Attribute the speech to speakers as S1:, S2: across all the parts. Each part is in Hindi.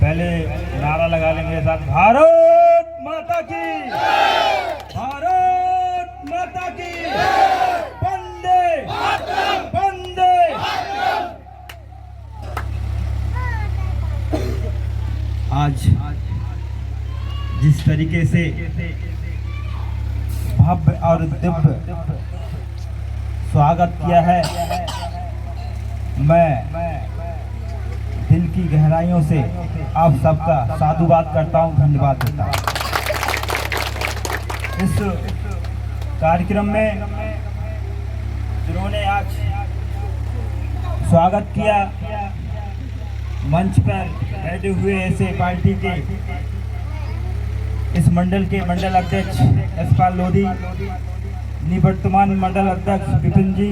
S1: पहले नारा लगा लेंगे मेरे साथ, भारत माता की, भारत माता की, वंदे वंदे। आज जिस तरीके से भव्य और दिव्य स्वागत किया है, मैं दिल की गहराइयों से आप सबका साधुवाद करता हूं, धन्यवाद देता हूं। इस कार्यक्रम में जिन्होंने आज स्वागत किया, मंच पर बैठे हुए ऐसे पार्टी के इस मंडल के मंडल अध्यक्ष यशपाल लोधी, निवर्तमान मंडल अध्यक्ष विपिन जी,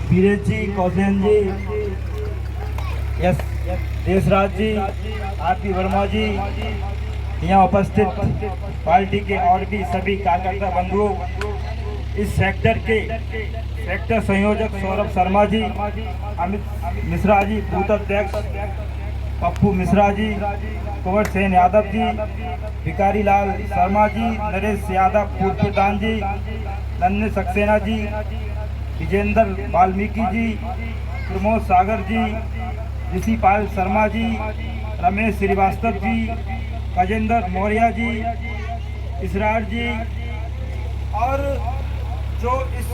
S1: बीरेश जी, कौशल जी, देशराज जी, आरपी वर्मा जी, यहाँ उपस्थित पार्टी के और भी सभी कार्यकर्ता बंधुओं, इस सेक्टर के सेक्टर संयोजक सौरभ शर्मा जी, अमित मिश्रा जी, बूथ अध्यक्ष पप्पू मिश्रा जी, कुंवर सेन यादव जी, भिकारी लाल शर्मा जी, नरेश यादव पूर्व प्रधान जी, नन्हे सक्सेना जी, विजेंद्र वाल्मीकि जी, प्रमोद सागर जी, ऋषि पाल शर्मा जी, रमेश श्रीवास्तव जी, गजेंद्र मौर्य जी, इसरार जी, और जो इस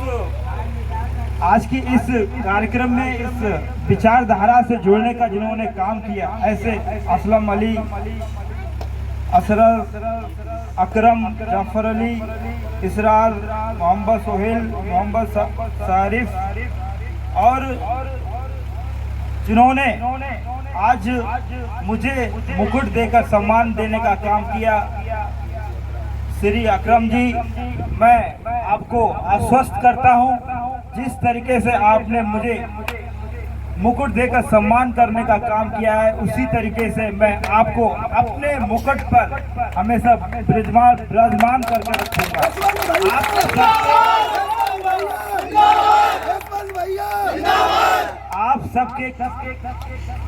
S1: आज की इस कार्यक्रम में इस विचारधारा से जुड़ने का जिन्होंने काम किया, ऐसे असलम अली, असरर, अकरम, जाफर अली, इसरार, मोहम्मद सोहेल, मोहम्मद सारिफ, और जिन्होंने आज मुझे मुकुट देकर सम्मान देने का काम किया, श्री अकरम जी, मैं आपको आश्वस्त करता हूं, जिस तरीके से आपने मुझे मुकुट देकर सम्मान करने का काम किया है, उसी तरीके से मैं आपको अपने मुकुट पर हमेशा विराजमान करके रखूंगा। आप सबके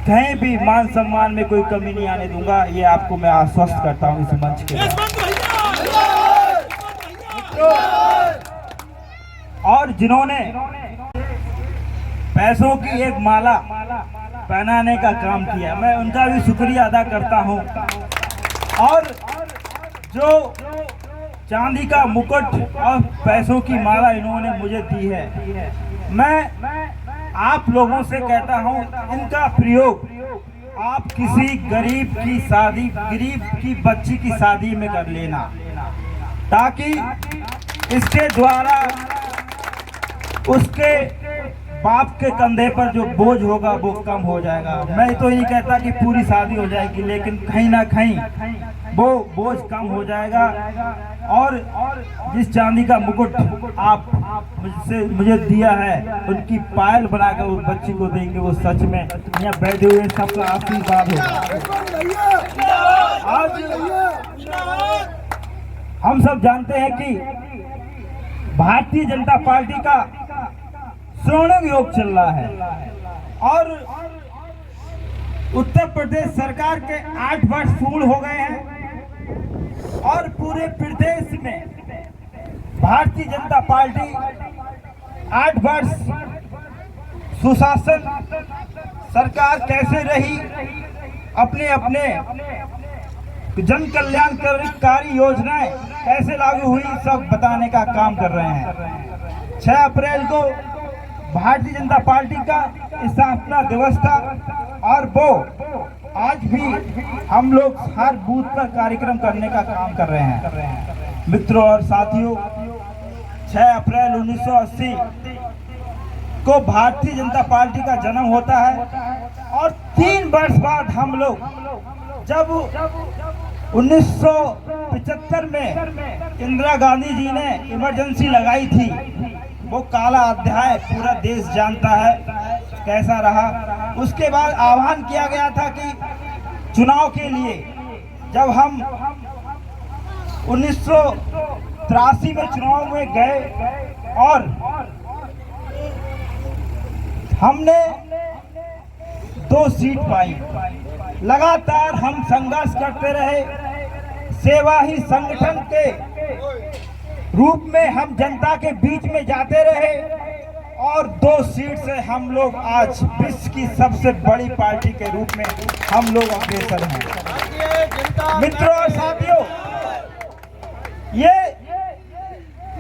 S1: कहीं भी मान सम्मान में कोई कमी नहीं आने दूंगा, ये आपको मैं आश्वस्त करता हूं इस मंच के। और जिन्होंने पैसों की एक माला पहनाने का काम किया, मैं उनका भी शुक्रिया अदा करता हूं। और जो चांदी का मुकुट और पैसों की माला इन्होंने मुझे दी है, मैं आप लोगों से कहता हूं, इनका प्रयोग आप किसी गरीब की शादी, गरीब की बच्ची की शादी में कर लेना, ताकि इसके द्वारा उसके बाप के कंधे पर जो बोझ होगा वो कम हो जाएगा। मैं तो नहीं कहता कि पूरी शादी हो जाएगी, लेकिन कहीं ना कहीं वो बोझ कम हो जाएगा। और जिस चांदी का मुकुट आप मुझे दिया है, उनकी पायल बनाकर उस बच्ची को देंगे, वो सच में यहाँ बैठे हुए सबका आशीर्वाद होगा। आज हम सब जानते हैं कि भारतीय जनता पार्टी का स्वर्णिम योग चल रहा है, और उत्तर प्रदेश सरकार के 8 वर्ष पूर्ण हो गए हैं, और पूरे प्रदेश में भारतीय जनता पार्टी 8 वर्ष सुशासन सरकार कैसे रही, अपने अपने जन कल्याणकारी योजनाएं कैसे लागू हुई, सब बताने का काम कर रहे हैं। 6 अप्रैल को भारतीय जनता पार्टी का स्थापना दिवस था, और वो आज भी हम लोग हर बूथ पर कार्यक्रम करने का काम कर रहे हैं। मित्रों और साथियों, 6 अप्रैल 1980 को भारतीय जनता पार्टी का जन्म होता है, और 3 वर्ष बाद हम लोग जब 1975 में इंदिरा गांधी जी ने इमरजेंसी लगाई थी, वो काला अध्याय पूरा देश जानता है कैसा रहा। उसके बाद आह्वान किया गया था कि चुनाव के लिए, जब हम 1983 में चुनाव में गए, और हमने 2 सीट पाई। लगातार हम संघर्ष करते रहे, सेवा ही संगठन के रूप में हम जनता के बीच में जाते रहे और 2 सीट से हम लोग आज विश्व की सबसे बड़ी पार्टी के रूप में हम लोग अग्रसर हैं। मित्रों और साथियों,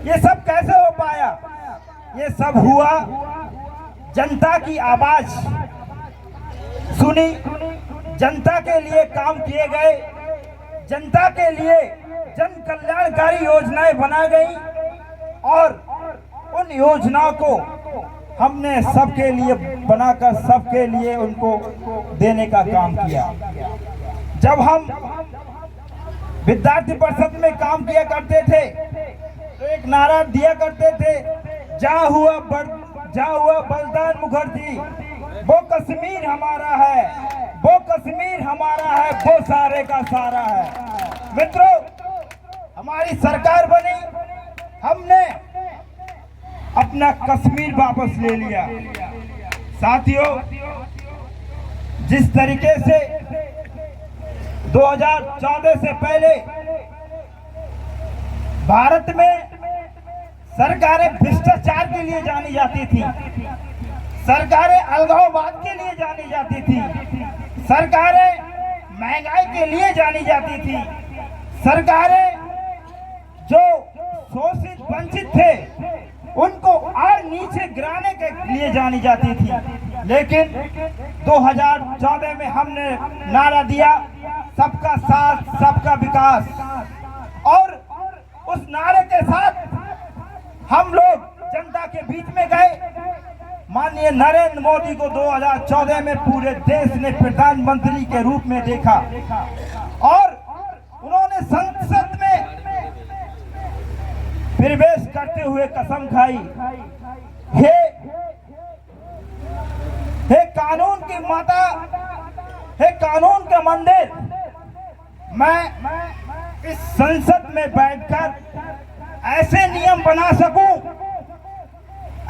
S1: ये सब कैसे हो पाया? ये सब हुआ, जनता की आवाज सुनी, जनता के लिए काम किए गए, जनता के लिए जन कल्याणकारी योजनाएं बनाई गई और उन योजनाओं को हमने सबके लिए बनाकर सबके लिए उनको देने का काम किया। जब हम विद्यार्थी परिषद में काम किया करते थे तो एक नारा दिया करते थे, जहाँ हुआ बलिदान मुखर्जी, वो कश्मीर हमारा है, वो कश्मीर हमारा है, वो सारे का सारा है। मित्रों, हमारी सरकार बनी, हमने अपना कश्मीर वापस ले लिया। साथियों, जिस तरीके से 2014 से पहले भारत में सरकारें भ्रष्टाचार के लिए जानी जाती थी, सरकारें अलगाववाद के लिए जानी जाती थी, सरकारें महंगाई के लिए जानी जाती थी, सरकारें जो शोषित वंचित थे उनको और नीचे गिराने के लिए जानी जाती थी। लेकिन 2014 में हमने नारा दिया, सबका साथ सबका विकास, और उस नारे के साथ हम लोग जनता के बीच में गए। माननीय नरेंद्र मोदी को 2014 में पूरे देश ने प्रधानमंत्री के रूप में देखा और उन्होंने संसद में प्रवेश करते हुए कसम खाई, हे कानून की माता, हे कानून के मंदिर, मैं इस संसद में बैठकर ऐसे नियम बना सकूं,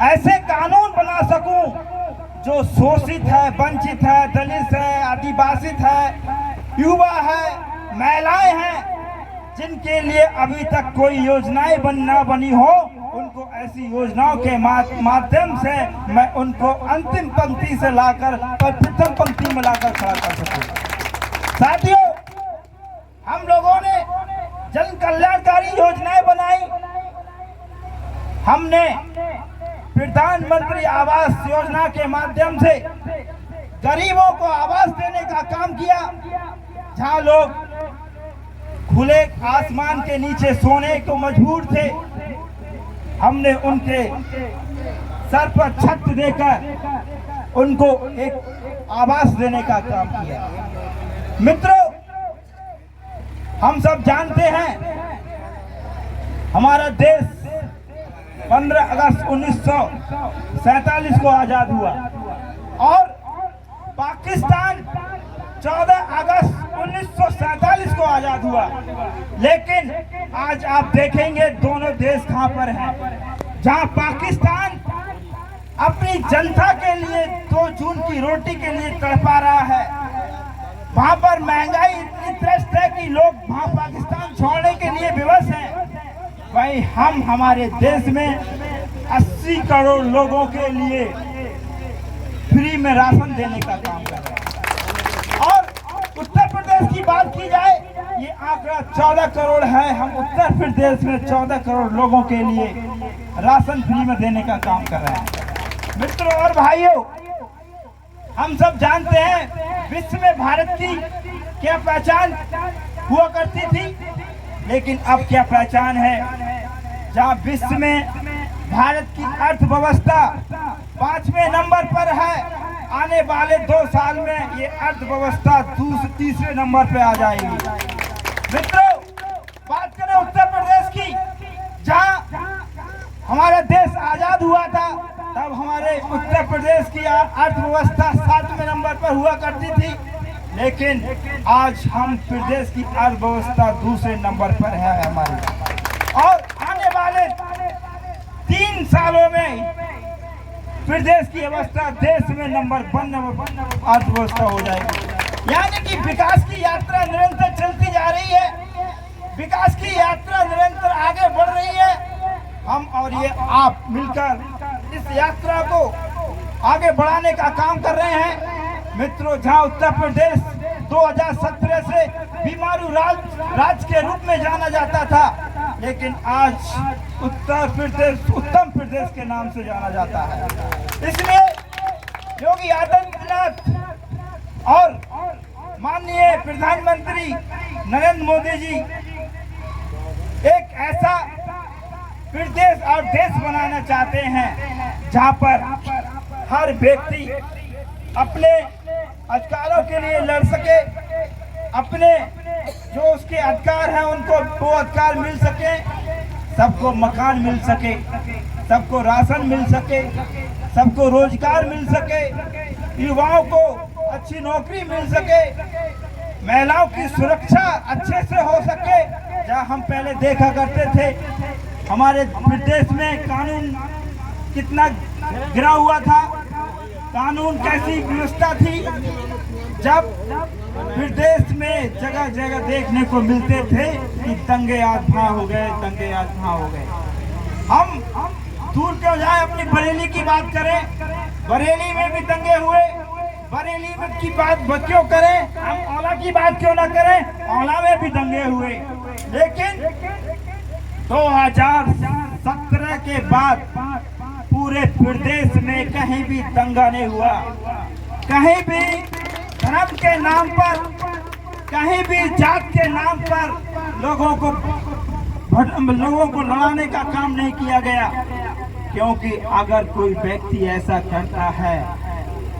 S1: ऐसे कानून बना सकूं जो शोषित है, वंचित है, दलित है, आदिवासी है, युवा है, महिलाएं हैं, जिनके लिए अभी तक कोई योजनाएं ना बनी हो, उनको ऐसी योजनाओं के माध्यम से मैं उनको अंतिम पंक्ति से लाकर और प्रथम पंक्ति में लाकर खड़ा कर सकूं। साथियों, हम लोगों ने जन कल्याणकारी योजनाएं बनाई, हमने प्रधानमंत्री आवास योजना के माध्यम से गरीबों को आवास देने का काम किया। जहां लोग खुले आसमान के नीचे सोने को मजबूर थे, हमने उनके सर पर छत देकर उनको एक आवास देने का काम किया। मित्रों, हम सब जानते हैं हमारा देश 15 अगस्त 1947 को आजाद हुआ और पाकिस्तान 14 अगस्त 1947 को आजाद हुआ। लेकिन आज आप देखेंगे दोनों देश कहां पर हैं। जहां पाकिस्तान अपनी जनता के लिए 2 जून की रोटी के लिए तड़पा रहा है, वहां पर महंगाई इतनी त्रस्त है कि लोग वहां पाकिस्तान छोड़ने के लिए विवश हैं। वहीं हम हमारे देश में 80 करोड़ लोगों के लिए फ्री में राशन देने का काम कर रहे हैं। और उत्तर प्रदेश की बात की जाए, ये आंकड़ा 14 करोड़ है। हम उत्तर प्रदेश में 14 करोड़ लोगों के लिए राशन फ्री में देने का काम कर रहे हैं। मित्रों और भाइयों, हम सब जानते हैं विश्व में भारत की क्या पहचान हुआ करती थी, लेकिन अब क्या पहचान है। जहां विश्व में भारत की अर्थव्यवस्था 5वें नंबर पर है, आने वाले 2 साल में ये अर्थव्यवस्था 3रे नंबर पे आ जाएगी। मित्रों, बात करें उत्तर प्रदेश की, जहां हमारा देश आजाद हुआ था तब हमारे उत्तर प्रदेश की अर्थव्यवस्था 7वें नंबर पर हुआ करती थी, लेकिन आज हम प्रदेश की अर्थव्यवस्था 2रे नंबर पर है हमारी। और आने वाले 3 सालों में प्रदेश की अवस्था देश में नंबर 1 अर्थव्यवस्था हो जाएगी। यानी कि विकास की यात्रा निरंतर चलती जा रही है, विकास की यात्रा निरंतर आगे बढ़ रही है। हम और ये आप मिलकर इस यात्रा को आगे बढ़ाने का काम कर रहे हैं। मित्रों, जहां उत्तर प्रदेश 2017 से बीमारू राज्य के रूप में जाना जाता था, लेकिन आज उत्तर प्रदेश उत्तम प्रदेश के नाम से जाना जाता है। इसलिए योगी आदित्यनाथ और माननीय प्रधानमंत्री नरेंद्र मोदी जी एक ऐसा प्रदेश और देश बनाना चाहते हैं जहां पर हर व्यक्ति अपने अधिकारों के लिए लड़ सके, अपने जो उसके अधिकार हैं उनको वो अधिकार मिल सके, सबको मकान मिल सके, सबको राशन मिल सके, सबको रोजगार मिल सके, युवाओं को अच्छी नौकरी मिल सके, महिलाओं की सुरक्षा अच्छे से हो सके। जहाँ हम पहले देखा करते थे हमारे प्रदेश में कानून कितना गिरा हुआ था, कानून कैसी व्यवस्था थी, जब प्रदेश में जगह जगह देखने को मिलते थे कि दंगे आज वहाँ हो गए, दंगे आज वहाँ हो गए। हम दूर क्यों जाए, अपनी बरेली की बात करें, बरेली में भी दंगे हुए, बरेली में की बात क्यों करें, हम औला की बात क्यों ना करें, औला में भी दंगे हुए। लेकिन 2017 के बाद पूरे प्रदेश में कहीं भी दंगा नहीं हुआ, कहीं भी धर्म के नाम पर, कहीं भी जात के नाम पर लोगों को लड़ाने का काम नहीं किया गया। क्योंकि अगर कोई व्यक्ति ऐसा करता है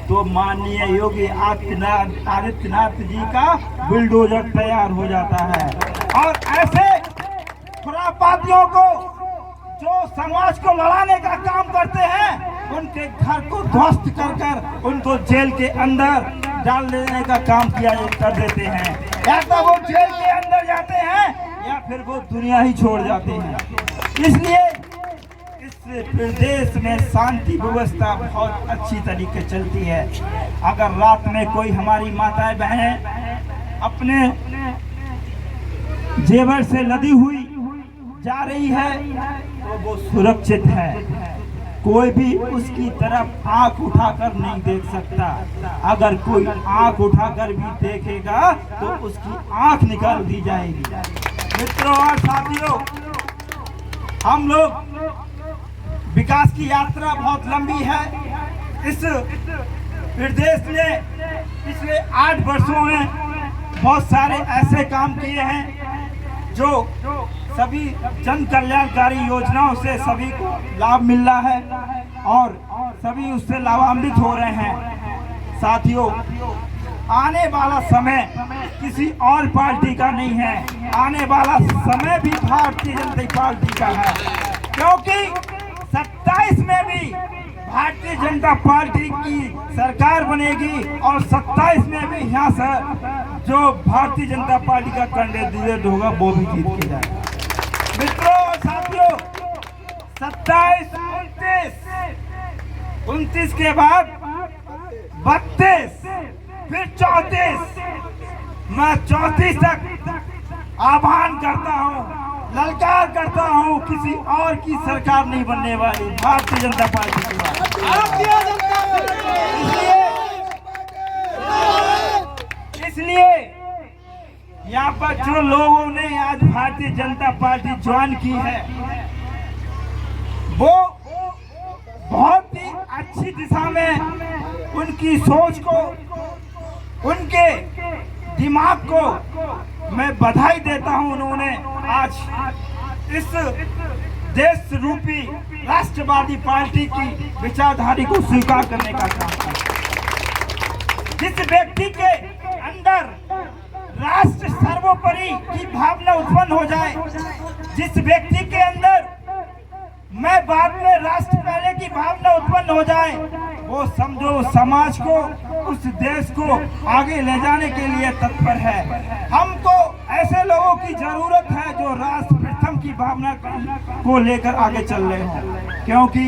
S1: तो माननीय योगी आदित्यनाथ जी का बुलडोजर तैयार हो जाता है और ऐसे खुरापातियों को जो समाज को लड़ाने का काम करते हैं उनके घर को ध्वस्त कर उनको जेल के अंदर डाल देने का काम कर देते हैं। या तो वो जेल के अंदर जाते हैं या फिर वो दुनिया ही छोड़ जाते हैं। इसलिए इस प्रदेश में शांति व्यवस्था बहुत अच्छी तरीके चलती है। अगर रात में कोई हमारी माताएं बहनें अपने जेवर से लदी हुई जा रही है तो वो सुरक्षित है, कोई भी उसकी तरफ आंख उठाकर नहीं देख सकता। अगर कोई आंख उठाकर भी देखेगा तो उसकी आंख निकाल दी जाएगी। मित्रों और साथियों, हम लोग विकास की यात्रा बहुत लंबी है। इस प्रदेश ने पिछले 8 वर्षों में बहुत सारे ऐसे काम किए हैं जो सभी जन कल्याणकारी योजनाओं से सभी को लाभ मिल रहा है और सभी उससे लाभान्वित हो रहे हैं। साथियों, आने वाला समय किसी और पार्टी का नहीं है, आने वाला समय भी भारतीय जनता पार्टी का है। क्योंकि 27 में भी भारतीय जनता पार्टी की सरकार बनेगी और 27 में भी यहाँ से जो भारतीय जनता पार्टी का कैंडिडेट होगा वो भी जीत के जाएगा। मित्रों और साथियों, 27, 29 के बाद 32, फिर 34, मैं 34 तक आह्वान करता हूँ, ललकार करता हूँ, किसी और की सरकार नहीं बनने वाली, भारतीय जनता पार्टी की बात। इसलिए यहाँ पर जो लोगों ने आज भारतीय जनता पार्टी ज्वाइन की है वो बहुत ही अच्छी दिशा में उनकी सोच को, उनके दिमाग को मैं बधाई देता हूं। उन्होंने आज इस देश रूपी राष्ट्रवादी पार्टी की विचारधारा को स्वीकार करने का काम किया। जिस व्यक्ति के अंदर राष्ट्र सर्वोपरि की भावना उत्पन्न हो जाए, जिस व्यक्ति के अंदर मैं बाद में राष्ट्र पहले की भावना उत्पन्न हो जाए, वो समझो समाज को, उस देश को आगे ले जाने के लिए तत्पर है। हमको ऐसे लोगों की जरूरत है जो राष्ट्र प्रथम की की भावना को लेकर आगे चल रहे हों, क्योंकि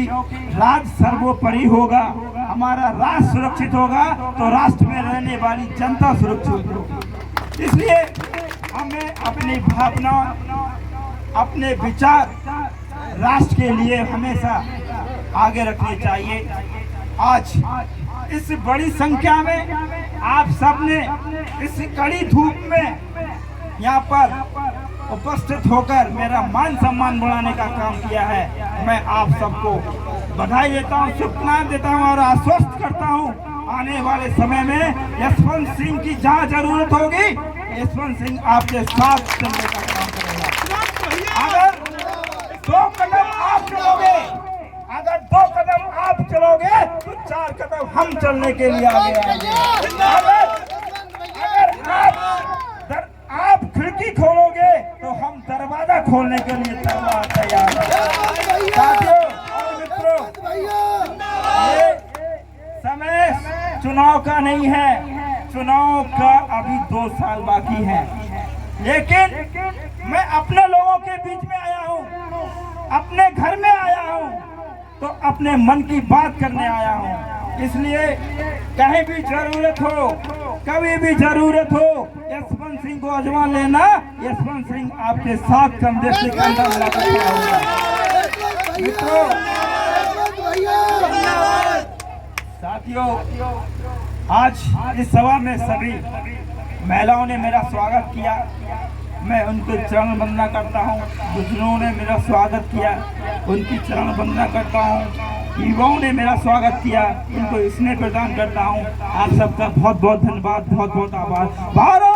S1: राष्ट्र सर्वोपरि होगा। हमारा राष्ट्र सुरक्षित होगा तो राष्ट्र में रहने वाली जनता सुरक्षित होगी। इसलिए हमें अपनी भावना, अपने विचार राष्ट्र के लिए हमेशा आगे रखने चाहिए। आज इस बड़ी संख्या में आप सबने इस कड़ी धूप में यहाँ पर उपस्थित होकर मेरा मान सम्मान बढ़ाने का काम किया है। मैं आप सबको बधाई देता हूँ, शुभकामनाएं देता हूँ और आश्वस्त करता हूँ आने वाले समय में यशवंत सिंह की जहाँ जरूरत होगी, यशवंत सिंह आपके साथ चलने का काम करेगा। अगर 2 कदम आप चलोगे, अगर 2 कदम आप चलोगे तो 4 कदम हम चलने के लिए आगे आएंगे। अगर आप खिड़की खोलोगे तो हम दरवाजा खोलने के लिए तैयार हैं। साथियों और मित्रों, ये समय चुनाव का नहीं है, चुनाव का अभी 2 साल बाकी है, लेकिन मैं अपने लोगों के बीच में आया हूँ, अपने घर में आया हूँ, तो अपने मन की बात करने आया हूँ। इसलिए कहीं भी जरूरत हो, कभी भी जरूरत हो, यशवंत सिंह को आजमा लेना। यशवंत सिंह आपके साथ कंधे से कंधा मिलाकर खड़ा होगा। मित्रों, साथियों, आज इस सभा में सभी महिलाओं ने मेरा स्वागत किया। मैं उनके चरण वंदना करता हूँ। बुजुर्गों ने मेरा स्वागत किया, उनकी चरण वंदना करता हूँ। युवाओं ने मेरा स्वागत किया, उनको स्नेह प्रदान करता हूँ। आप सबका बहुत बहुत धन्यवाद, बहुत बहुत आभार। भारत